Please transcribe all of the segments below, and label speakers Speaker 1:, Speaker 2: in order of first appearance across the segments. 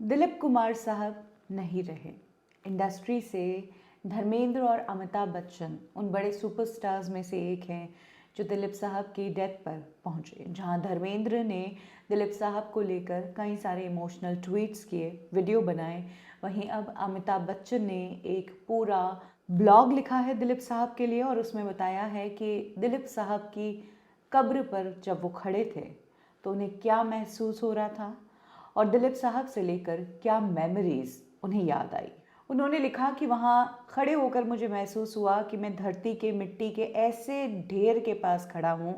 Speaker 1: दिलीप कुमार साहब नहीं रहे। इंडस्ट्री से धर्मेंद्र और अमिताभ बच्चन उन बड़े सुपरस्टार्स में से एक हैं जो दिलीप साहब की डेथ पर पहुंचे। जहां धर्मेंद्र ने दिलीप साहब को लेकर कई सारे इमोशनल ट्वीट्स किए, वीडियो बनाए, वहीं अब अमिताभ बच्चन ने एक पूरा ब्लॉग लिखा है दिलीप साहब के लिए और उसमें बताया है कि दिलीप साहब की कब्र पर जब वो खड़े थे तो उन्हें क्या महसूस हो रहा था और दिलीप साहब से लेकर क्या मेमोरीज उन्हें याद आई। उन्होंने लिखा कि वहाँ खड़े होकर मुझे महसूस हुआ कि मैं धरती के मिट्टी के ऐसे ढेर के पास खड़ा हूँ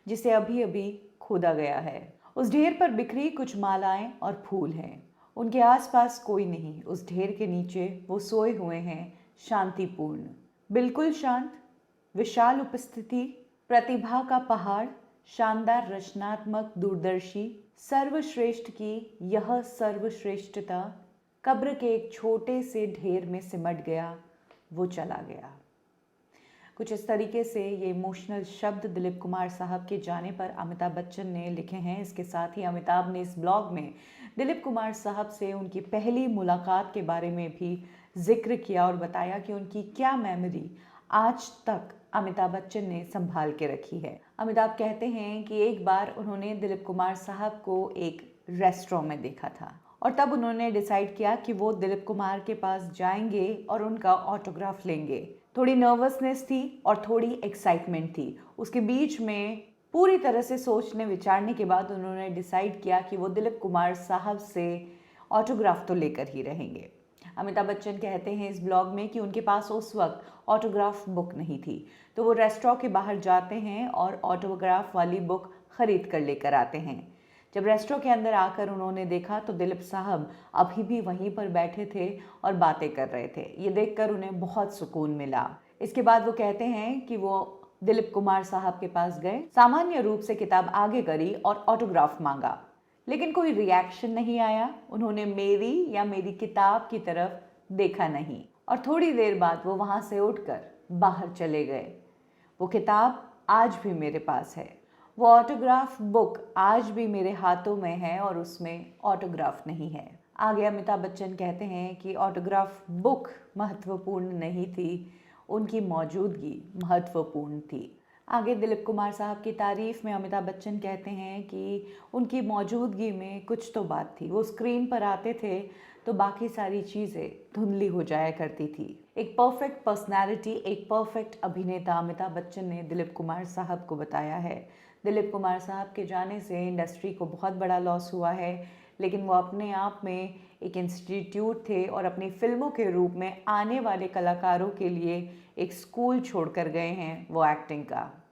Speaker 1: जिसे अभी अभी खोदा गया है। उस ढेर पर बिखरी कुछ मालाएं और फूल हैं। उनके आसपास कोई नहीं। उस ढेर के नीचे वो सोए हुए हैं, शांतिपूर्ण, बिल्कुल शांत, विशाल उपस्थिति, प्रतिभा का पहाड़, शानदार रचनात्मक दूरदर्शी, सर्वश्रेष्ठ की यह सर्वश्रेष्ठता कब्र के एक छोटे से ढेर में सिमट गया, वो चला गया। कुछ इस तरीके से ये इमोशनल शब्द दिलीप कुमार साहब के जाने पर अमिताभ बच्चन ने लिखे हैं। इसके साथ ही अमिताभ ने इस ब्लॉग में दिलीप कुमार साहब से उनकी पहली मुलाकात के बारे में भी जिक्र किया और बताया कि उनकी क्या मेमोरी आज तक अमिताभ बच्चन ने संभाल के रखी है। अमिताभ कहते हैं कि एक बार उन्होंने दिलीप कुमार साहब को एक रेस्टोरेंट में देखा था और तब उन्होंने डिसाइड किया कि वो दिलीप कुमार के पास जाएंगे और उनका ऑटोग्राफ लेंगे। थोड़ी नर्वसनेस थी और थोड़ी एक्साइटमेंट थी। उसके बीच में पूरी तरह से सोचने विचारने के बाद उन्होंने डिसाइड किया कि वो दिलीप कुमार साहब से ऑटोग्राफ तो लेकर ही रहेंगे। अमिताभ बच्चन कहते हैं इस ब्लॉग में कि उनके पास उस वक्त ऑटोग्राफ बुक नहीं थी, तो वो रेस्टोरेंट के बाहर जाते हैं और ऑटोग्राफ वाली बुक खरीद कर लेकर आते हैं। जब रेस्टोरेंट के अंदर आकर उन्होंने देखा तो दिलीप साहब अभी भी वहीं पर बैठे थे और बातें कर रहे थे। ये देखकर उन्हें बहुत सुकून मिला। इसके बाद वो कहते हैं कि वो दिलीप कुमार साहब के पास गए, सामान्य रूप से किताब आगे करी और ऑटोग्राफ मांगा, लेकिन कोई रिएक्शन नहीं आया। उन्होंने मेरी या मेरी किताब की तरफ देखा नहीं और थोड़ी देर बाद वो वहाँ से उठकर बाहर चले गए। वो किताब आज भी मेरे पास है, वो ऑटोग्राफ बुक आज भी मेरे हाथों में है और उसमें ऑटोग्राफ नहीं है। आगे अमिताभ बच्चन कहते हैं कि ऑटोग्राफ बुक महत्वपूर्ण नहीं थी, उनकी मौजूदगी महत्वपूर्ण थी। आगे दिलीप कुमार साहब की तारीफ में अमिताभ बच्चन कहते हैं कि उनकी मौजूदगी में कुछ तो बात थी। वो स्क्रीन पर आते थे तो बाकी सारी चीज़ें धुंधली हो जाया करती थी। एक परफेक्ट पर्सनैलिटी, एक परफेक्ट अभिनेता अमिताभ बच्चन ने दिलीप कुमार साहब को बताया है। दिलीप कुमार साहब के जाने से इंडस्ट्री को बहुत बड़ा लॉस हुआ है, लेकिन वो अपने आप में एक इंस्टीट्यूट थे और अपनी फिल्मों के रूप में आने वाले कलाकारों के लिए एक स्कूल छोड़कर गए हैं, वो एक्टिंग का।